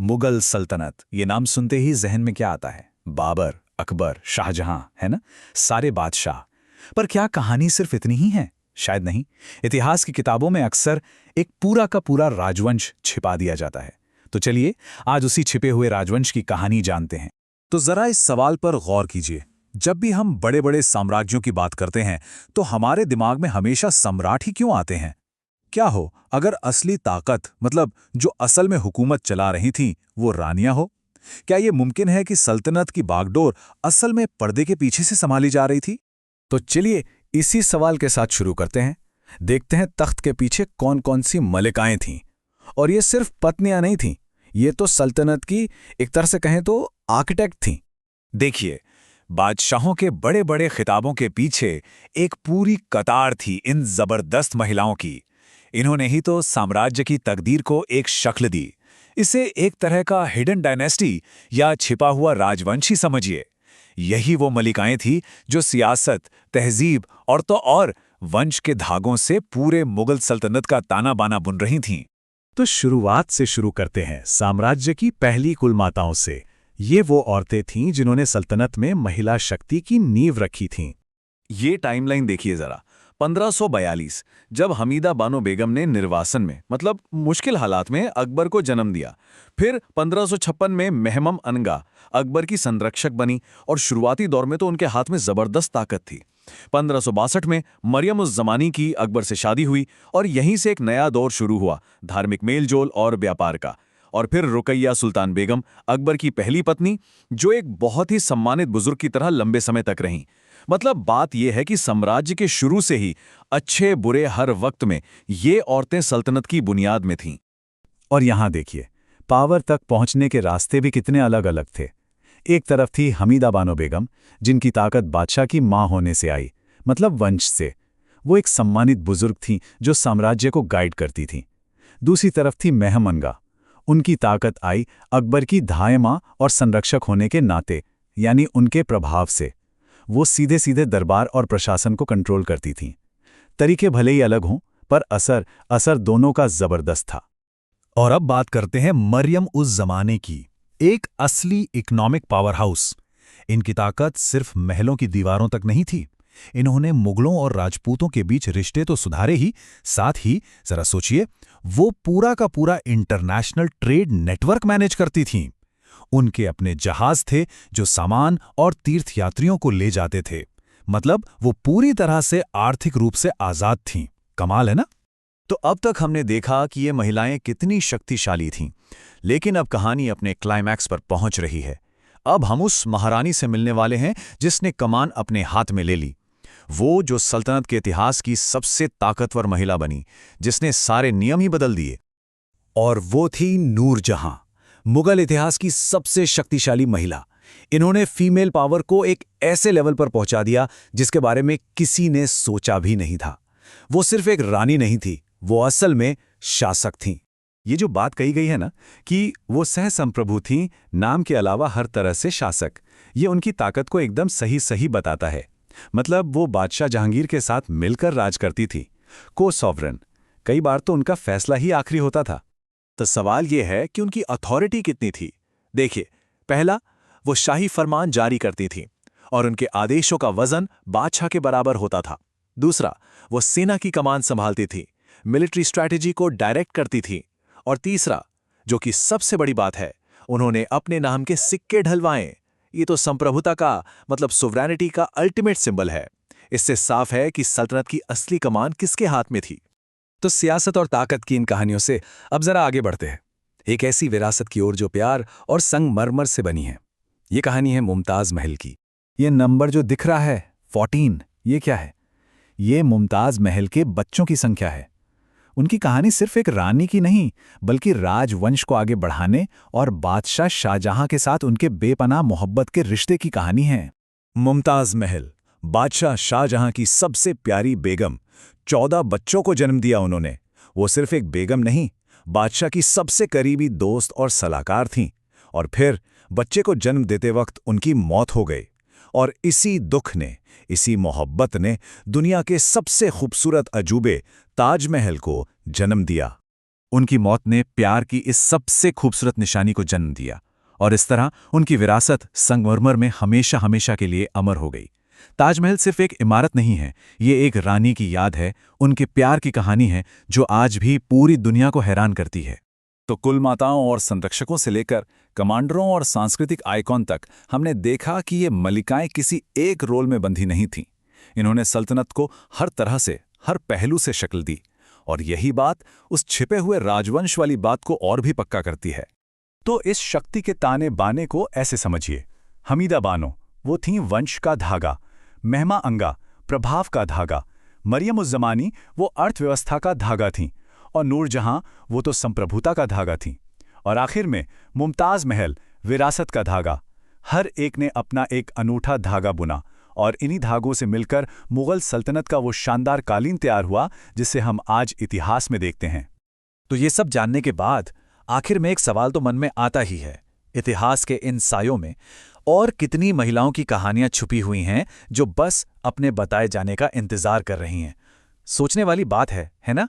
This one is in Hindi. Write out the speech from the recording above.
मुगल सल्तनत, ये नाम सुनते ही जहन में क्या आता है? बाबर, अकबर, शाहजहां, है ना? सारे बादशाह। पर क्या कहानी सिर्फ इतनी ही है? शायद नहीं। इतिहास की किताबों में अक्सर एक पूरा का पूरा राजवंश छिपा दिया जाता है। तो चलिए आज उसी छिपे हुए राजवंश की कहानी जानते हैं। तो जरा इस सवाल पर गौर कीजिए। जब भी हम बड़े बड़े साम्राज्यों की बात करते हैं तो हमारे दिमाग में हमेशा सम्राट ही क्यों आते हैं? क्या हो अगर असली ताकत, मतलब जो असल में हुकूमत चला रही थी, वो रानियां हो? क्या ये मुमकिन है कि सल्तनत की बागडोर असल में पर्दे के पीछे से संभाली जा रही थी? तो चलिए इसी सवाल के साथ शुरू करते हैं। देखते हैं तख्त के पीछे कौन कौन सी मलिकाएं थीं। और ये सिर्फ पत्नियां नहीं थीं, ये तो सल्तनत की एक तरह से कहें तो आर्किटेक्ट थीं। देखिए, बादशाहों के बड़े बड़े खिताबों के पीछे एक पूरी कतार थी इन जबरदस्त महिलाओं की। इन्होंने ही तो साम्राज्य की तकदीर को एक शक्ल दी। इसे एक तरह का हिडन डायनेस्टी या छिपा हुआ राजवंश ही समझिए। यही वो मलिकाएं थी जो सियासत, तहजीब और वंश के धागों से पूरे मुगल सल्तनत का ताना बाना बुन रही थीं। तो शुरुआत से शुरू करते हैं, साम्राज्य की पहली कुलमाताओं से। ये वो औरतें थीं जिन्होंने सल्तनत में महिला शक्ति की नींव रखी थीं। ये टाइमलाइन देखिए जरा। 1542 जब हमीदा बानो बेगम ने निर्वासन में, मतलब मुश्किल हालात में, अकबर को जन्म दिया। फिर 1556 में मेहमम अनगा अकबर की संरक्षक बनी और शुरुआती दौर में तो उनके हाथ में जबरदस्त ताकत थी। 1562 में मरियम उस जमानी की अकबर से शादी हुई और यहीं से एक नया दौर शुरू हुआ, धार्मिक मेलजोल और व्यापार का। और फिर रुकैया सुल्तान बेगम, अकबर की पहली पत्नी, जो एक बहुत ही सम्मानित बुजुर्ग की तरह लंबे समय तक रहीं। मतलब बात यह है कि साम्राज्य के शुरू से ही अच्छे बुरे हर वक्त में ये औरतें सल्तनत की बुनियाद में थीं। और यहां देखिए, पावर तक पहुंचने के रास्ते भी कितने अलग अलग थे। एक तरफ थी हमीदा बानो बेगम, जिनकी ताकत बादशाह की मां होने से आई, मतलब वंश से। वो एक सम्मानित बुजुर्ग थीं जो साम्राज्य को गाइड करती थीं। दूसरी तरफ थी मेहम अनगा। उनकी ताकत आई अकबर की धायमा और संरक्षक होने के नाते, यानी उनके प्रभाव से। वो सीधे सीधे दरबार और प्रशासन को कंट्रोल करती थीं। तरीके भले ही अलग हों, पर असर दोनों का जबरदस्त था। और अब बात करते हैं मरियम उस जमाने की, एक असली इकोनॉमिक पावर हाउस। इनकी ताकत सिर्फ महलों की दीवारों तक नहीं थी। इन्होंने मुगलों और राजपूतों के बीच रिश्ते तो सुधारे ही, साथ ही जरा सोचिए, वो पूरा का पूरा इंटरनेशनल ट्रेड नेटवर्क मैनेज करती थीं। उनके अपने जहाज थे जो सामान और तीर्थयात्रियों को ले जाते थे। मतलब वो पूरी तरह से आर्थिक रूप से आजाद थीं। कमाल है ना? तो अब तक हमने देखा कि ये महिलाएं कितनी शक्तिशाली थीं, लेकिन अब कहानी अपने क्लाइमैक्स पर पहुंच रही है। अब हम उस महारानी से मिलने वाले हैं जिसने कमान अपने हाथ में ले ली। वो जो सल्तनत के इतिहास की सबसे ताकतवर महिला बनी, जिसने सारे नियम ही बदल दिए। और वो थी नूरजहां, मुगल इतिहास की सबसे शक्तिशाली महिला। इन्होंने फीमेल पावर को एक ऐसे लेवल पर पहुंचा दिया जिसके बारे में किसी ने सोचा भी नहीं था। वो सिर्फ एक रानी नहीं थी, वो असल में शासक थीं। ये जो बात कही गई है ना कि वो सहसंप्रभु थीं, नाम के अलावा हर तरह से शासक, ये उनकी ताकत को एकदम सही बताता है। मतलब वो बादशाह जहांगीर के साथ मिलकर राज करती थी, को सॉवरन। कई बार तो उनका फैसला ही आखिरी होता था। तो सवाल यह है कि उनकी अथॉरिटी कितनी थी। देखिए, पहला, वो शाही फरमान जारी करती थी और उनके आदेशों का वजन बादशाह के बराबर होता था। दूसरा, वो सेना की कमान संभालती थी, मिलिट्री स्ट्रैटेजी को डायरेक्ट करती थी। और तीसरा, जो कि सबसे बड़ी बात है, उन्होंने अपने नाम के सिक्के ढलवाए। ये तो संप्रभुता का, मतलब सोवरेनिटी का अल्टीमेट सिंबल है। इससे साफ है कि सल्तनत की असली कमान किसके हाथ में थी। तो सियासत और ताकत की इन कहानियों से अब जरा आगे बढ़ते हैं, एक ऐसी विरासत की ओर जो प्यार और संगमरमर से बनी है। ये कहानी है मुमताज महल की। ये नंबर जो दिख रहा है 14, ये क्या है? ये मुमताज महल के बच्चों की संख्या है। उनकी कहानी सिर्फ एक रानी की नहीं, बल्कि राजवंश को आगे बढ़ाने और बादशाह शाहजहां के साथ उनके बेपनाह मोहब्बत के रिश्ते की कहानी है। मुमताज महल, बादशाह शाहजहां की सबसे प्यारी बेगम। 14 बच्चों को जन्म दिया उन्होंने। वो सिर्फ एक बेगम नहीं, बादशाह की सबसे करीबी दोस्त और सलाहकार थीं। और फिर बच्चे को जन्म देते वक्त उनकी मौत हो गई। और इसी दुख ने, इसी मोहब्बत ने दुनिया के सबसे खूबसूरत अजूबे ताजमहल को जन्म दिया। उनकी मौत ने प्यार की इस सबसे खूबसूरत निशानी को जन्म दिया, और इस तरह उनकी विरासत संगमरमर में हमेशा हमेशा के लिए अमर हो गई। ताजमहल सिर्फ एक इमारत नहीं है, ये एक रानी की याद है, उनके प्यार की कहानी है जो आज भी पूरी दुनिया को हैरान करती है। तो कुल माताओं और संरक्षकों से लेकर कमांडरों और सांस्कृतिक आइकॉन तक हमने देखा कि ये मलिकाएं किसी एक रोल में बंधी नहीं थीं। इन्होंने सल्तनत को हर तरह से, हर पहलू से शक्ल दी, और यही बात उस छिपे हुए राजवंश वाली बात को और भी पक्का करती है। तो इस शक्ति के ताने बाने को ऐसे समझिए। हमीदा बानो, वो थीं वंश का धागा, महमा अंगा, प्रभाव का धागा, मरियम उज़ ज़मानी, वो अर्थव्यवस्था का धागा थीं, और नूरजहां, वो तो संप्रभुता का धागा थीं। और आखिर में मुमताज़ महल, विरासत का धागा। हर एक ने अपना एक अनूठा धागा बुना, और इन्हीं धागों से मिलकर मुग़ल सल्तनत का वो शानदार कालीन तैयार हुआ जिसे हम आज इतिहास में देखते हैं। तो ये सब जानने के बाद आखिर में एक सवाल तो मन में आता ही है, इतिहास के इन सायों में और कितनी महिलाओं की कहानियां छुपी हुई हैं जो बस अपने बताए जाने का इंतजार कर रही हैं। सोचने वाली बात है ना?